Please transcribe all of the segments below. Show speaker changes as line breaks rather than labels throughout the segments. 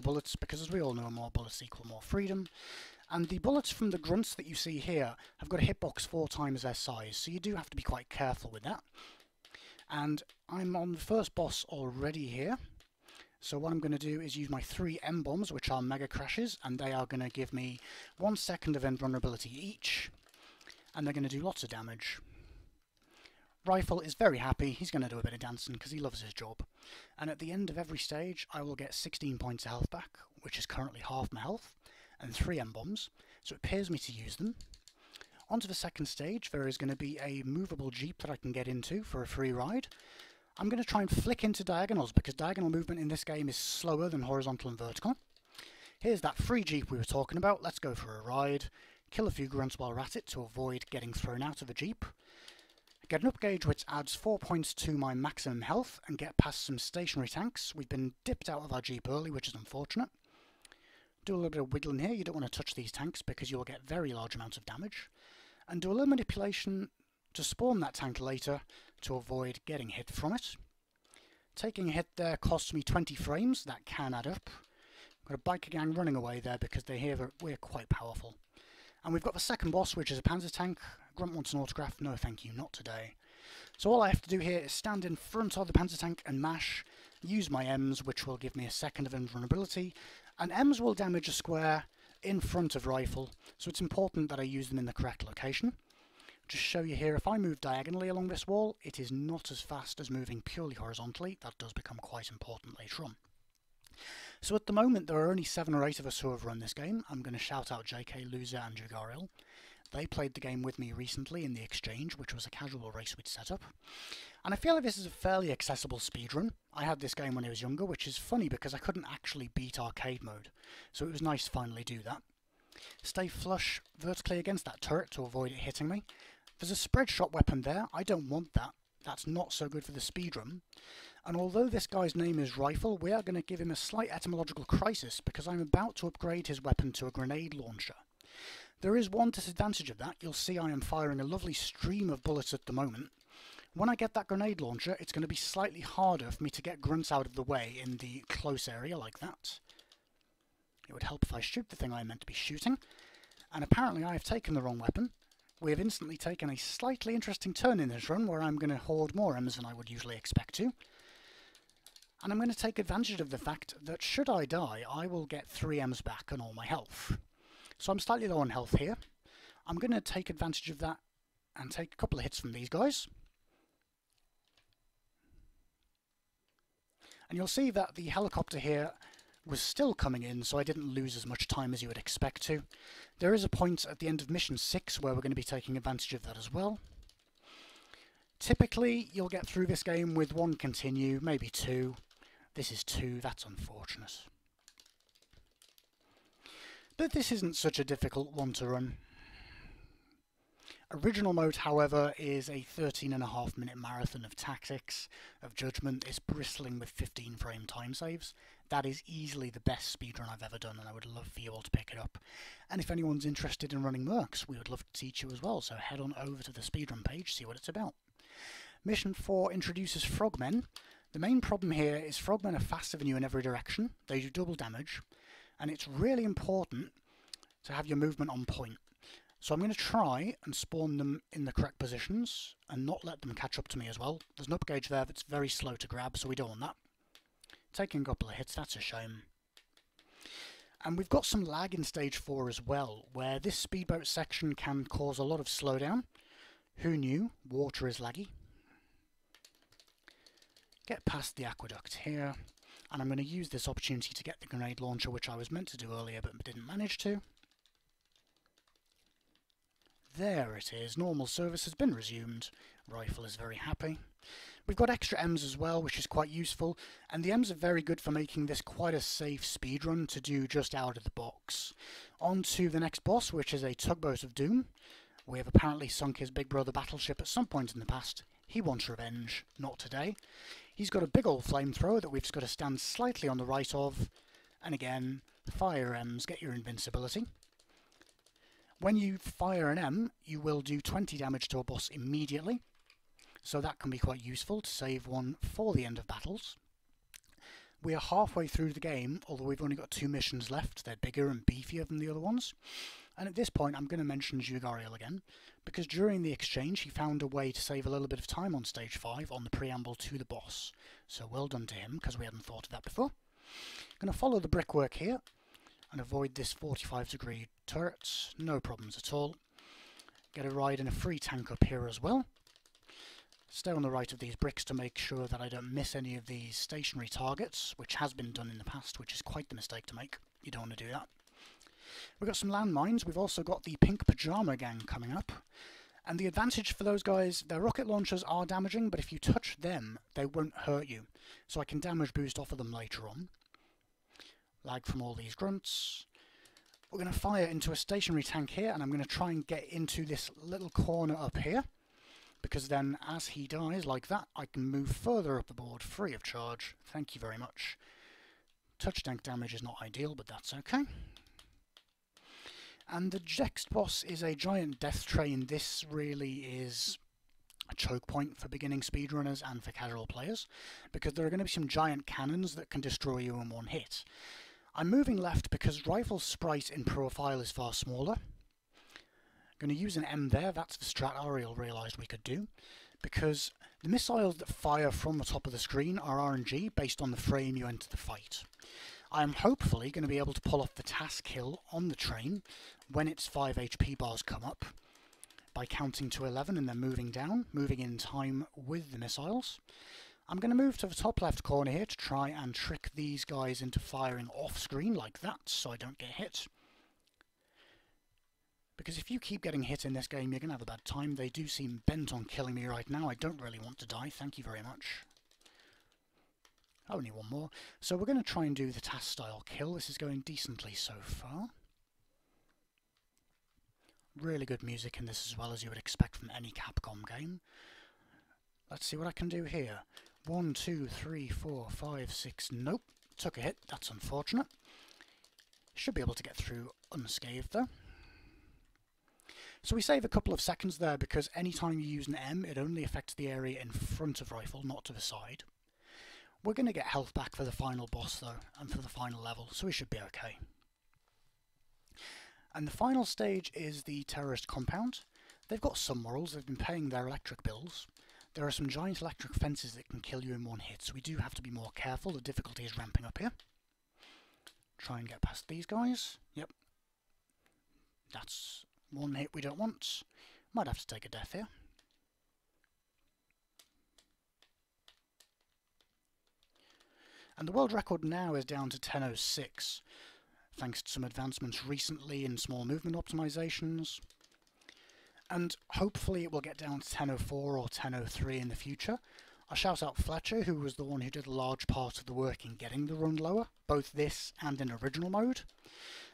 bullets, because as we all know, more bullets equal more freedom. And the bullets from the grunts that you see here have got a hitbox 4 times their size, so you do have to be quite careful with that. And I'm on the first boss already here. So what I'm going to do is use my 3 M-bombs, which are Megacrashes, and they are going to give me 1 second of invulnerability each, and they're going to do lots of damage. Rifle is very happy. He's going to do a bit of dancing because he loves his job. And at the end of every stage, I will get 16 points of health back, which is currently half my health, and 3 M-bombs, so it pays me to use them. Onto the second stage, there is going to be a movable jeep that I can get into for a free ride. I'm going to try and flick into diagonals because diagonal movement in this game is slower than horizontal and vertical. Here's that free jeep we were talking about. Let's go for a ride. Kill a few grunts while we're at it to avoid getting thrown out of the jeep. Get an up gauge which adds 4 points to my maximum health and get past some stationary tanks. We've been dipped out of our jeep early, which is unfortunate. Do a little bit of wiggling here. You don't want to touch these tanks because you'll get very large amounts of damage. And do a little manipulation to spawn that tank later to avoid getting hit from it. Taking a hit there costs me 20 frames. That can add up. Got a biker gang running away there because they hear that we're quite powerful. And we've got the second boss, which is a panzer tank. Grunt wants an autograph. No, thank you, not today. So all I have to do here is stand in front of the panzer tank and mash. Use my M's, which will give me a second of invulnerability. And M's will damage a square in front of rifle, so it's important that I use them in the correct location. Just show you here, if I move diagonally along this wall, it is not as fast as moving purely horizontally. That does become quite important later on. So at the moment, there are only 7 or 8 of us who have run this game. I'm going to shout out JK, Loser and Jugaril. They played the game with me recently in the Exchange, which was a casual race we'd set up. And I feel like this is a fairly accessible speedrun. I had this game when I was younger, which is funny because I couldn't actually beat arcade mode. So it was nice to finally do that. Stay flush vertically against that turret to avoid it hitting me. There's a spread shot weapon there. I don't want that. That's not so good for the speedrun. And although this guy's name is Rifle, we are going to give him a slight etymological crisis because I'm about to upgrade his weapon to a grenade launcher. There is one disadvantage of that. You'll see I am firing a lovely stream of bullets at the moment. When I get that grenade launcher, it's going to be slightly harder for me to get grunts out of the way in the close area like that. It would help if I shoot the thing I'm meant to be shooting. And apparently I have taken the wrong weapon. We have instantly taken a slightly interesting turn in this run where I'm going to hoard more M's than I would usually expect to. And I'm going to take advantage of the fact that should I die, I will get 3 M's back and all my health. So I'm slightly low on health here. I'm going to take advantage of that and take a couple of hits from these guys. And you'll see that the helicopter here was still coming in, so I didn't lose as much time as you would expect to. There is a point at the end of mission 6 where we're going to be taking advantage of that as well. Typically, you'll get through this game with 1 continue, maybe 2. This is 2, that's unfortunate. But this isn't such a difficult one to run. Original mode, however, is a 13.5-minute marathon of tactics, of judgment. It's bristling with 15-frame time saves. That is easily the best speedrun I've ever done, and I would love for you all to pick it up. And if anyone's interested in running Mercs, we would love to teach you as well, so head on over to the speedrun page, see what it's about. Mission 4 introduces frogmen. The main problem here is frogmen are faster than you in every direction. They do double damage, and it's really important to have your movement on point. So I'm going to try and spawn them in the correct positions and not let them catch up to me as well. There's an up gauge there that's very slow to grab, so we don't want that. Taking a couple of hits, that's a shame. And we've got some lag in stage 4 as well, where this speedboat section can cause a lot of slowdown. Who knew? Water is laggy. Get past the aqueduct here, and I'm going to use this opportunity to get the grenade launcher, which I was meant to do earlier but didn't manage to. There it is, normal service has been resumed. Rifle is very happy. We've got extra M's as well, which is quite useful, and the M's are very good for making this quite a safe speedrun to do just out of the box. On to the next boss, which is a tugboat of doom. We have apparently sunk his big brother battleship at some point in the past. He wants revenge, not today. He's got a big old flamethrower that we've just got to stand slightly on the right of, and again, fire M's get your invincibility. When you fire an M, you will do 20 damage to a boss immediately, so that can be quite useful to save one for the end of battles. We are halfway through the game, although we've only got 2 missions left. They're bigger and beefier than the other ones. And at this point I'm going to mention Jugariel again, because during the exchange he found a way to save a little bit of time on stage 5 on the preamble to the boss. So well done to him, because we hadn't thought of that before. I'm going to follow the brickwork here and avoid this 45-degree turret. No problems at all. Get a ride in a free tank up here as well. Stay on the right of these bricks to make sure that I don't miss any of these stationary targets, which has been done in the past, which is quite the mistake to make. You don't want to do that. We've got some landmines. We've also got the Pink Pajama Gang coming up. And the advantage for those guys, their rocket launchers are damaging, but if you touch them, they won't hurt you. So I can damage boost off of them later on. Lag from all these grunts. We're going to fire into a stationary tank here, and I'm going to try and get into this little corner up here. Because then, as he dies like that, I can move further up the board free of charge. Thank you very much. Touch tank damage is not ideal, but that's okay. And the next boss is a giant death train. This really is a choke point for beginning speedrunners and for casual players, because there are going to be some giant cannons that can destroy you in one hit. I'm moving left because Rifle's sprite in profile is far smaller. Going to use an M there. That's the strat Ariel realised we could do, because the missiles that fire from the top of the screen are RNG based on the frame you enter the fight. I am hopefully going to be able to pull off the task kill on the train when its 5 HP bars come up by counting to 11 and then moving down, moving in time with the missiles. I'm going to move to the top left corner here to try and trick these guys into firing off screen like that so I don't get hit. Because if you keep getting hit in this game, you're going to have a bad time. They do seem bent on killing me right now. I don't really want to die. Thank you very much. Only one more. So we're going to try and do the task style kill. This is going decently so far. Really good music in this as well, as you would expect from any Capcom game. Let's see what I can do here. 1, 2, 3, 4, 5, 6. Nope. Took a hit. That's unfortunate. Should be able to get through unscathed though. So we save a couple of seconds there because anytime you use an M, it only affects the area in front of Rifle, not to the side. We're going to get health back for the final boss though, and for the final level, so we should be okay. And the final stage is the terrorist compound. They've got some morals, they've been paying their electric bills. There are some giant electric fences that can kill you in one hit, so we do have to be more careful. The difficulty is ramping up here. Try and get past these guys. Yep. That's one hit we don't want. Might have to take a death here. And the world record now is down to 10:06, thanks to some advancements recently in small movement optimizations. And hopefully it will get down to 10:04 or 10:03 in the future. I'll shout out Fletcher, who was the one who did a large part of the work in getting the run lower, both this and in original mode.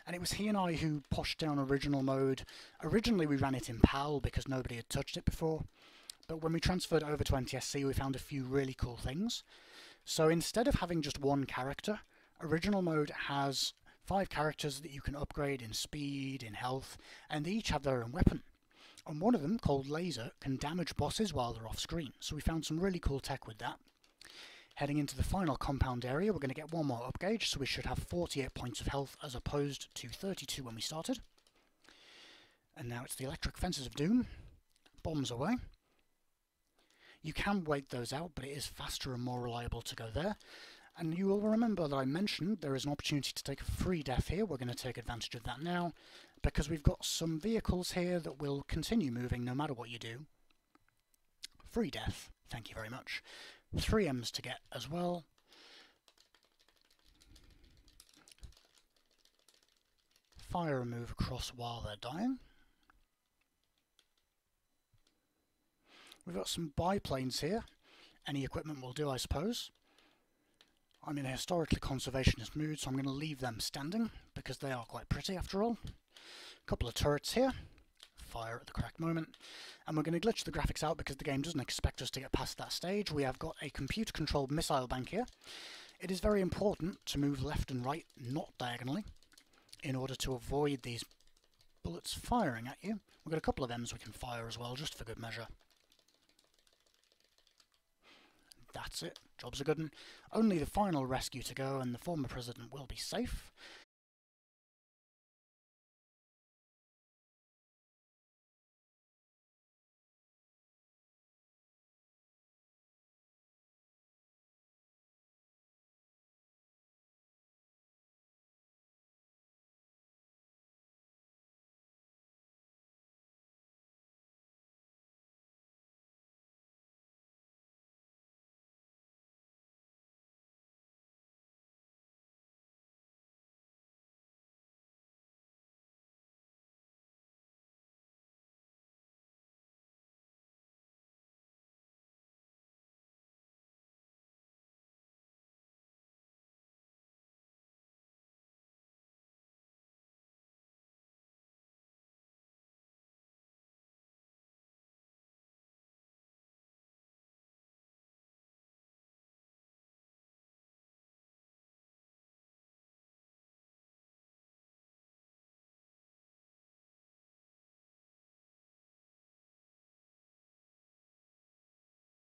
And it was he and I who pushed down original mode. Originally we ran it in PAL because nobody had touched it before, but when we transferred over to NTSC we found a few really cool things. So instead of having just one character, original mode has 5 characters that you can upgrade in speed, in health, and they each have their own weapon. And one of them, called Laser, can damage bosses while they're off screen, so we found some really cool tech with that. Heading into the final compound area, we're going to get one more up gauge, so we should have 48 points of health as opposed to 32 when we started. And now it's the electric fences of doom. Bombs away. You can wait those out, but it is faster and more reliable to go there. And you will remember that I mentioned there is an opportunity to take a free death here. We're going to take advantage of that now, because we've got some vehicles here that will continue moving no matter what you do. Free death, thank you very much. 3 M's to get as well. Fire and move across while they're dying. We've got some biplanes here. Any equipment will do, I suppose. I'm in a historically conservationist mood, so I'm going to leave them standing, because they are quite pretty after all. A couple of turrets here. Fire at the correct moment. And we're going to glitch the graphics out because the game doesn't expect us to get past that stage. We have got a computer-controlled missile bank here. It is very important to move left and right, not diagonally, in order to avoid these bullets firing at you. We've got a couple of M's we can fire as well, just for good measure. That's it. Job's a good one. Only the final rescue to go and the former president will be safe.